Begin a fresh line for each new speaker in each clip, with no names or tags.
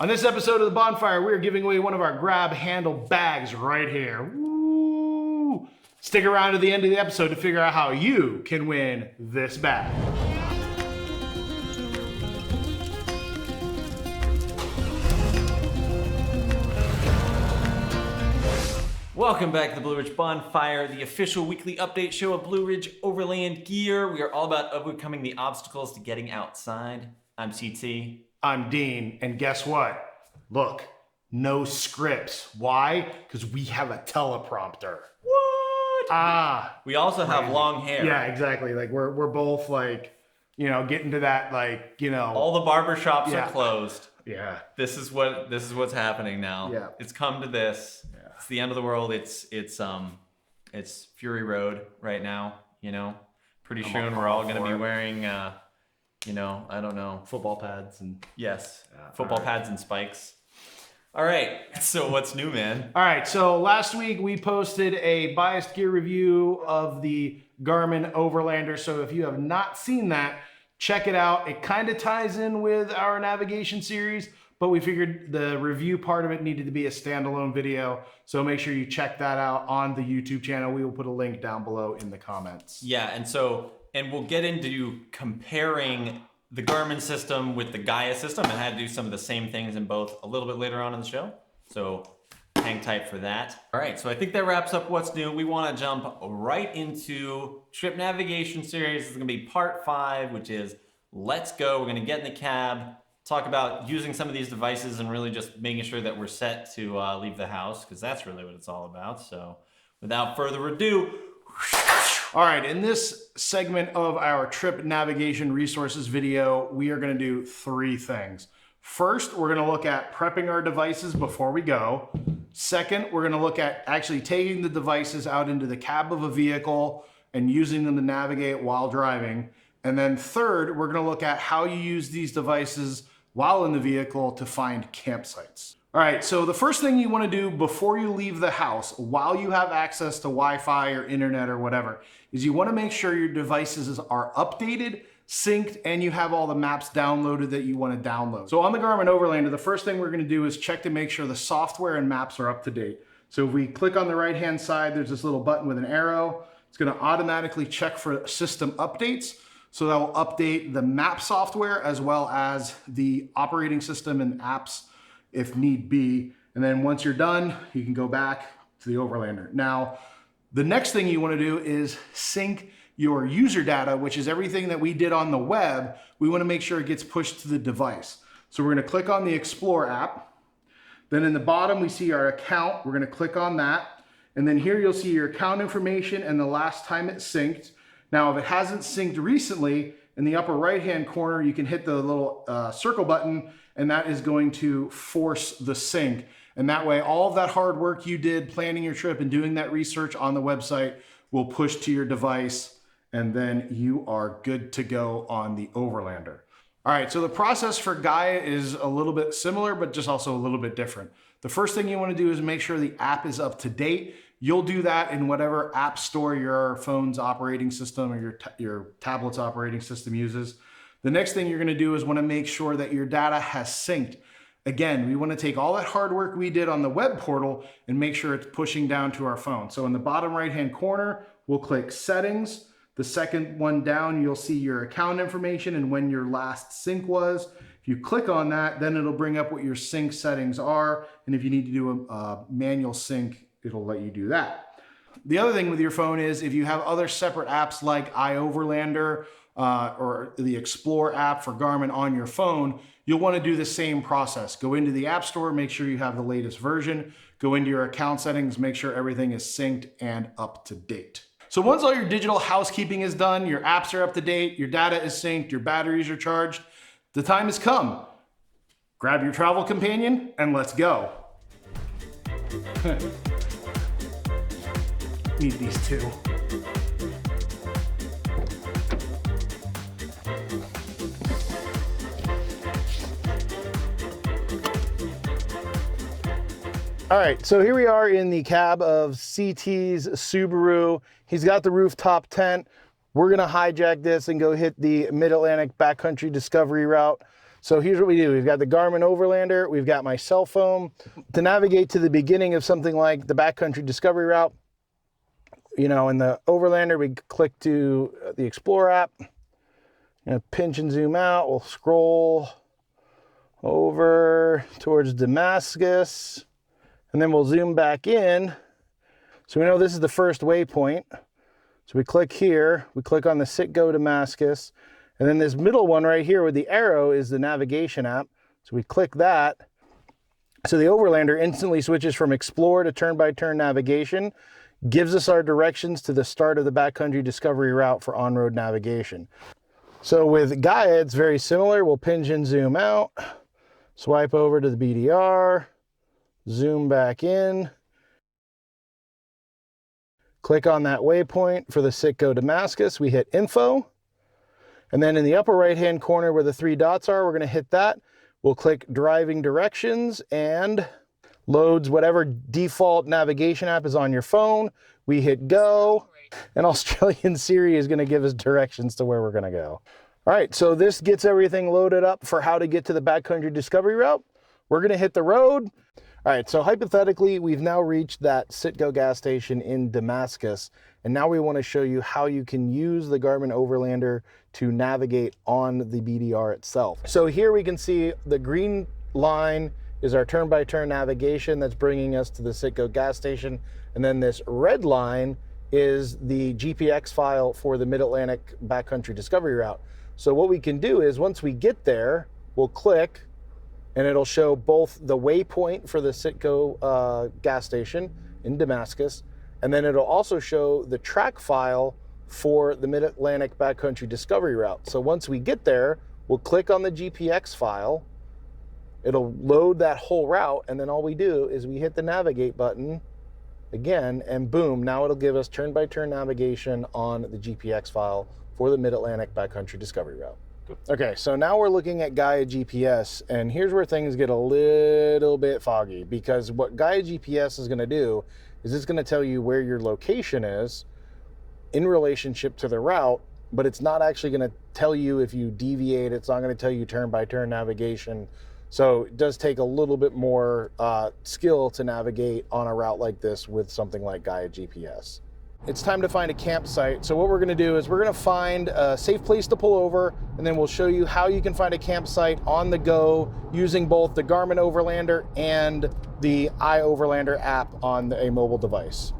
On this episode of the Bonfire, we're giving away one of our grab handle bags right here. Woo! Stick around to the end of the episode to figure out how you can win this bag.
Welcome back to the Blue Ridge Bonfire, the official weekly update show of Blue Ridge Overland gear. We are all about overcoming the obstacles to getting outside. I'm CT.
I'm Dean, and guess what? Look, no scripts. Why? Because we have a teleprompter.
What? We also have long hair.
Yeah, exactly. Like we're both like, getting to that
All the barber shops are closed.
Yeah.
This is what's happening now.
Yeah.
It's come to this.
Yeah.
It's the end of the world. It's Fury Road right now, Pretty soon we're all going to be wearing I don't know.
Football pads and...
Yes. Football pads and spikes. All right. So what's new, man?
All right. So last week we posted a biased gear review of the Garmin Overlander. So if you have not seen that, check it out. It kind of ties in with our navigation series, but we figured the review part of it needed to be a standalone video. So make sure you check that out on the YouTube channel. We will put a link down below in the comments.
Yeah. And we'll get into comparing the Garmin system with the Gaia system and how to do some of the same things in both a little bit later on in the show. So hang tight for that. All right, so I think that wraps up what's new. We want to jump right into trip navigation series. This is going to be part 5, which is let's go. We're going to get in the cab, talk about using some of these devices and really just making sure that we're set to leave the house, because that's really what it's all about. So without further ado,
all right, in this segment of our trip navigation resources video, we are going to do 3 things. First, we're going to look at prepping our devices before we go. Second, we're going to look at actually taking the devices out into the cab of a vehicle and using them to navigate while driving. And then third, we're going to look at how you use these devices while in the vehicle to find campsites. All right, so the first thing you want to do before you leave the house, while you have access to Wi-Fi or internet or whatever, is you want to make sure your devices are updated, synced, and you have all the maps downloaded that you want to download. So on the Garmin Overlander, the first thing we're going to do is check to make sure the software and maps are up to date. So if we click on the right-hand side, there's this little button with an arrow. It's going to automatically check for system updates. So that will update the map software as well as the operating system and apps if need be. And then once you're done, you can go back to the Overlander. Now, the next thing you want to do is sync your user data, which is everything that we did on the web. We want to make sure it gets pushed to the device. So we're going to click on the Explore app. Then in the bottom, we see our account. We're going to click on that. And then here you'll see your account information and the last time it synced. Now, if it hasn't synced recently, in the upper right-hand corner, you can hit the little circle button, and that is going to force the sync. And that way, all of that hard work you did planning your trip and doing that research on the website will push to your device, and then you are good to go on the Overlander. All right, so the process for Gaia is a little bit similar, but just also a little bit different. The first thing you want to do is make sure the app is up to date. You'll do that in whatever app store your phone's operating system or your tablet's operating system uses. The next thing you're going to do is want to make sure that your data has synced. Again, we want to take all that hard work we did on the web portal and make sure it's pushing down to our phone. So in the bottom right-hand corner, we'll click Settings. The second one down, you'll see your account information and when your last sync was. If you click on that, then it'll bring up what your sync settings are. And if you need to do a manual sync, it'll let you do that. The other thing with your phone is if you have other separate apps like iOverlander or the Explore app for Garmin on your phone, you'll want to do the same process. Go into the App Store, make sure you have the latest version. Go into your account settings, make sure everything is synced and up to date. So once all your digital housekeeping is done, your apps are up to date, your data is synced, your batteries are charged, the time has come. Grab your travel companion and let's go. Need these two. All right, so here we are in the cab of CT's Subaru. He's got the rooftop tent. We're gonna hijack this and go hit the Mid-Atlantic backcountry discovery route. So here's what we do. We've got the Garmin Overlander. We've got my cell phone. To navigate to the beginning of something like the backcountry discovery route, you know, in the Overlander, we click to the Explore app. Pinch and zoom out. We'll scroll over towards Damascus, and then we'll zoom back in. So we know this is the first waypoint. So we click here, we click on the Sit Go Damascus, and then this middle one right here with the arrow is the navigation app. So we click that. So the Overlander instantly switches from Explore to turn-by-turn navigation, gives us our directions to the start of the backcountry discovery route for on-road navigation. So with Gaia, it's very similar. We'll pinch and zoom out, swipe over to the BDR, zoom back in, click on that waypoint for the Sit Go Damascus. We hit Info, and then in the upper right-hand corner where the 3 dots are, we're going to hit that. We'll click Driving Directions, and loads whatever default navigation app is on your phone. We hit Go, and Australian Siri is going to give us directions to where we're going to go. All right, so this gets everything loaded up for how to get to the backcountry discovery route. We're going to hit the road. All right, so hypothetically, we've now reached that Sit Go gas station in Damascus, and now we want to show you how you can use the Garmin Overlander to navigate on the BDR itself. So here we can see the green line is our turn-by-turn navigation that's bringing us to the Sit Go gas station, and then this red line is the GPX file for the Mid-Atlantic backcountry discovery route. So what we can do is once we get there, we'll click, and it'll show both the waypoint for the Sit Go gas station in Damascus, and then it'll also show the track file for the Mid-Atlantic backcountry discovery route. So once we get there, we'll click on the GPX file, it'll load that whole route, and then all we do is we hit the navigate button again, and boom, now it'll give us turn-by-turn navigation on the GPX file for the Mid-Atlantic backcountry discovery route. Okay, so now we're looking at Gaia GPS, and here's where things get a little bit foggy, because what Gaia GPS is going to do is it's going to tell you where your location is in relationship to the route, but it's not actually going to tell you if you deviate. It's not going to tell you turn-by-turn navigation. So it does take a little bit more skill to navigate on a route like this with something like Gaia GPS. It's time to find a campsite. So what we're going to do is we're going to find a safe place to pull over, and then we'll show you how you can find a campsite on the go using both the Garmin Overlander and the iOverlander app on a mobile device.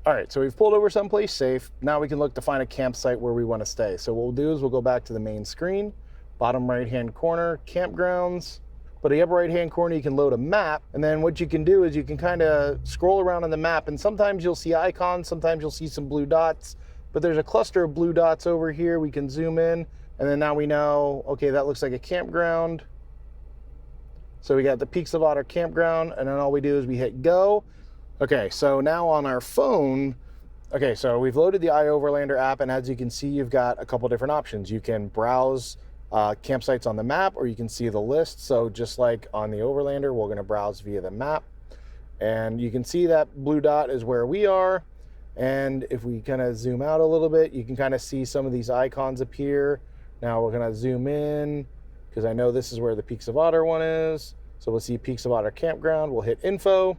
All right, so we've pulled over someplace safe. Now we can look to find a campsite where we want to stay. So what we'll do is we'll go back to the main screen, bottom right-hand corner, campgrounds. But the upper right-hand corner, you can load a map, and then what you can do is you can kind of scroll around on the map, and sometimes you'll see icons, sometimes you'll see some blue dots, but there's a cluster of blue dots over here. We can zoom in, and then now we know, okay, that looks like a campground. So we got the Peaks of Otter campground, and then all we do is we hit go. Okay, so now on our phone, okay, so we've loaded the iOverlander app, and as you can see, you've got a couple different options. You can browse campsites on the map, or you can see the list. So just like on the Overlander, we're going to browse via the map, and you can see that blue dot is where we are. And if we kind of zoom out a little bit, you can kind of see some of these icons appear. Now we're going to zoom in because I know this is where the Peaks of Otter one is. So we'll see Peaks of Otter campground. We'll hit info,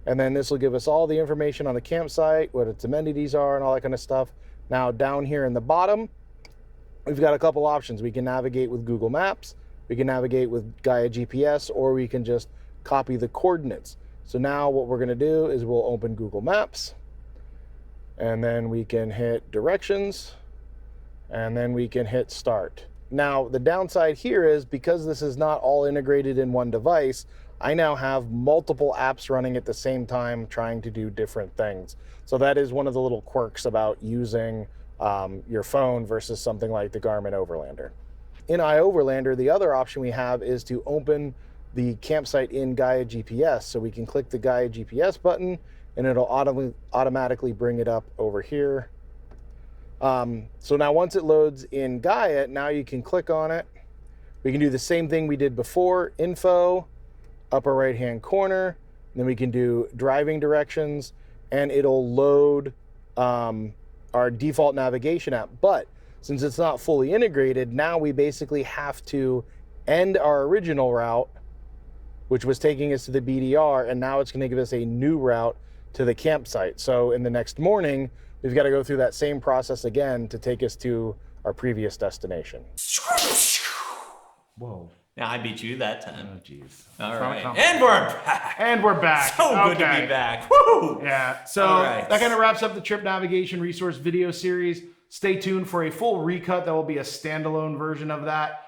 and then this will give us all the information on the campsite, what its amenities are and all that kind of stuff. Now down here in the bottom, we've got a couple options. We can navigate with Google Maps, we can navigate with Gaia GPS, or we can just copy the coordinates. So now what we're going to do is we'll open Google Maps, and then we can hit directions, and then we can hit start. Now the downside here is because this is not all integrated in one device, I now have multiple apps running at the same time trying to do different things. So that is one of the little quirks about using your phone versus something like the Garmin Overlander. In iOverlander, the other option we have is to open the campsite in Gaia GPS. So we can click the Gaia GPS button, and it'll automatically bring it up over here. So now once it loads in Gaia, now you can click on it. We can do the same thing we did before, info, upper right-hand corner, then we can do driving directions, and it'll load our default navigation app. But since it's not fully integrated, now we basically have to end our original route, which was taking us to the BDR, and now it's going to give us a new route to the campsite. So in the next morning, we've got to go through that same process again to take us to our previous destination.
Whoa. Now I beat you that time.
Oh, jeez.
All right. And we're back.
And we're back.
So good to be back. Woo!
Yeah. So that kind of wraps up the trip navigation resource video series. Stay tuned for a full recut. That will be a standalone version of that.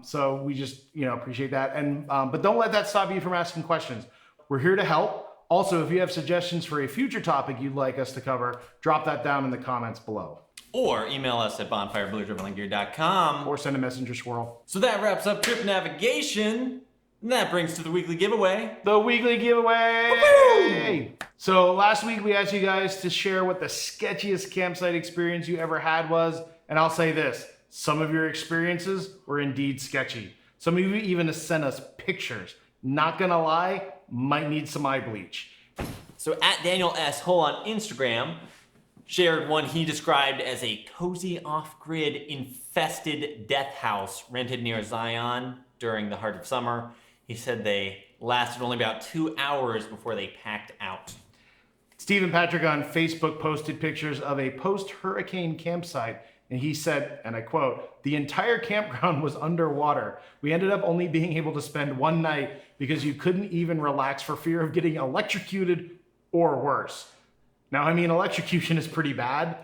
So we just, appreciate that. And, but don't let that stop you from asking questions. We're here to help. Also, if you have suggestions for a future topic you'd like us to cover, drop that down in the comments below.
Or email us at bonfirebluetravelinggear.com.
Or send a messenger squirrel.
So that wraps up trip navigation. And that brings to the weekly giveaway.
The weekly giveaway! So last week we asked you guys to share what the sketchiest campsite experience you ever had was. And I'll say this, some of your experiences were indeed sketchy. Some of you even sent us pictures. Not gonna lie, might need some eye bleach.
So at Daniel S. Hull on Instagram shared one he described as a cozy off-grid infested death house rented near Zion during the heart of summer. He said they lasted only about 2 hours before they packed out.
Stephen Patrick on Facebook posted pictures of a post-hurricane campsite, and he said, and I quote, "The entire campground was underwater. We ended up only being able to spend one night because you couldn't even relax for fear of getting electrocuted or worse." Now, I mean, electrocution is pretty bad,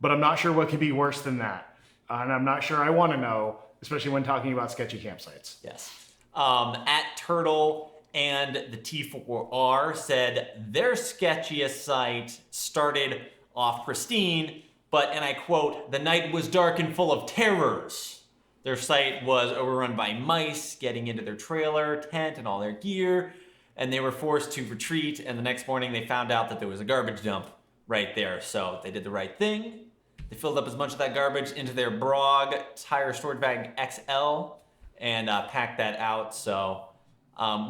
but I'm not sure what could be worse than that. And I'm not sure I want to know, especially when talking about sketchy campsites.
Yes. At Turtle and the T4R said their sketchiest site started off pristine, but, and I quote, "the night was dark and full of terrors." Their site was overrun by mice getting into their trailer, tent, and all their gear, and they were forced to retreat, and the next morning they found out that there was a garbage dump right there. So they did the right thing. They filled up as much of that garbage into their BROG tire storage bag XL and packed that out. So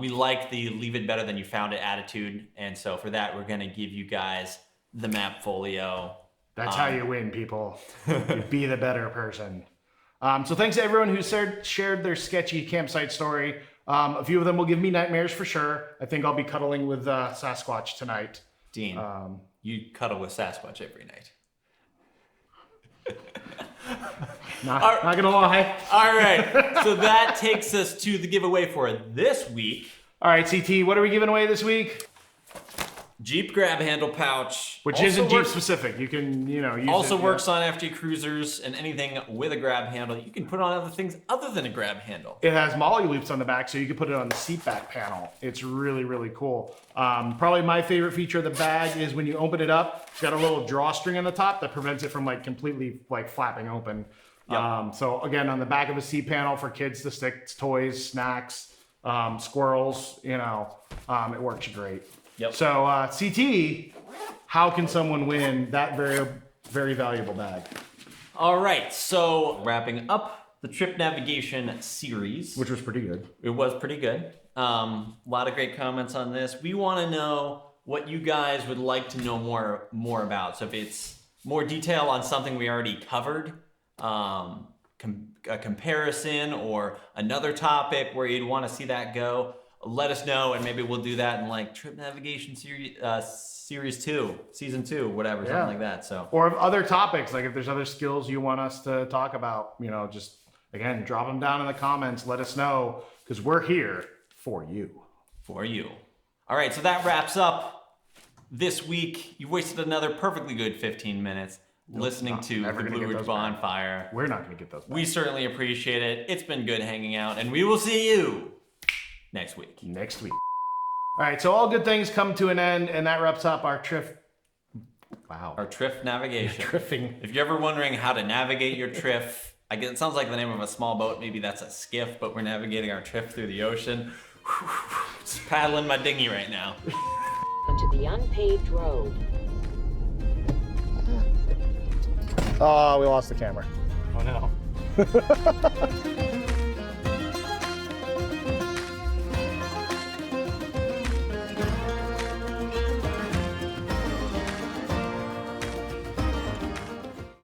we like the leave it better than you found it attitude. And so for that, we're gonna give you guys the map folio.
That's how you win, people. You be the better person. So thanks to everyone who shared their sketchy campsite story. A few of them will give me nightmares for sure. I think I'll be cuddling with Sasquatch tonight.
Dean, you cuddle with Sasquatch every night.
Not gonna lie.
All right, so that takes us to the giveaway for this week.
All right, CT, what are we giving away this week?
Jeep grab handle pouch.
Which isn't Jeep specific. You can, use
also
it,
works on FG Cruisers and anything with a grab handle. You can put on other things other than a grab handle.
It has molly loops on the back, so you can put it on the seat back panel. It's really, really cool. Probably my favorite feature of the bag is when you open it up, it's got a little drawstring on the top that prevents it from completely flapping open. Yep. So again, on the back of a seat panel for kids to stick toys, snacks, squirrels, it works great.
Yep.
So CT, how can someone win that very, very valuable bag?
All right, so wrapping up the trip navigation series.
Which was pretty good.
It was pretty good. A lot of great comments on this. We want to know what you guys would like to know more about. So if it's more detail on something we already covered, a comparison or another topic where you'd want to see that go, let us know, and maybe we'll do that in trip navigation series 2, season 2, whatever, something like that. So,
or if other topics, if there's other skills you want us to talk about, just again, drop them down in the comments. Let us know, because we're here for you.
For you. All right, so that wraps up this week. You wasted another perfectly good 15 minutes listening to the Blue Ridge Bonfire.
We're not going to get those back.
We certainly appreciate it. It's been good hanging out, and we will see you next week.
All right, so all good things come to an end, and that wraps up our trip. Wow.
Our trip navigation.
Triffing.
If you're ever wondering how to navigate your trip, it sounds like the name of a small boat. Maybe that's a skiff, but we're navigating our trip through the ocean. Just paddling my dinghy right now.
Onto the unpaved road.
Oh, we lost the camera.
Oh no.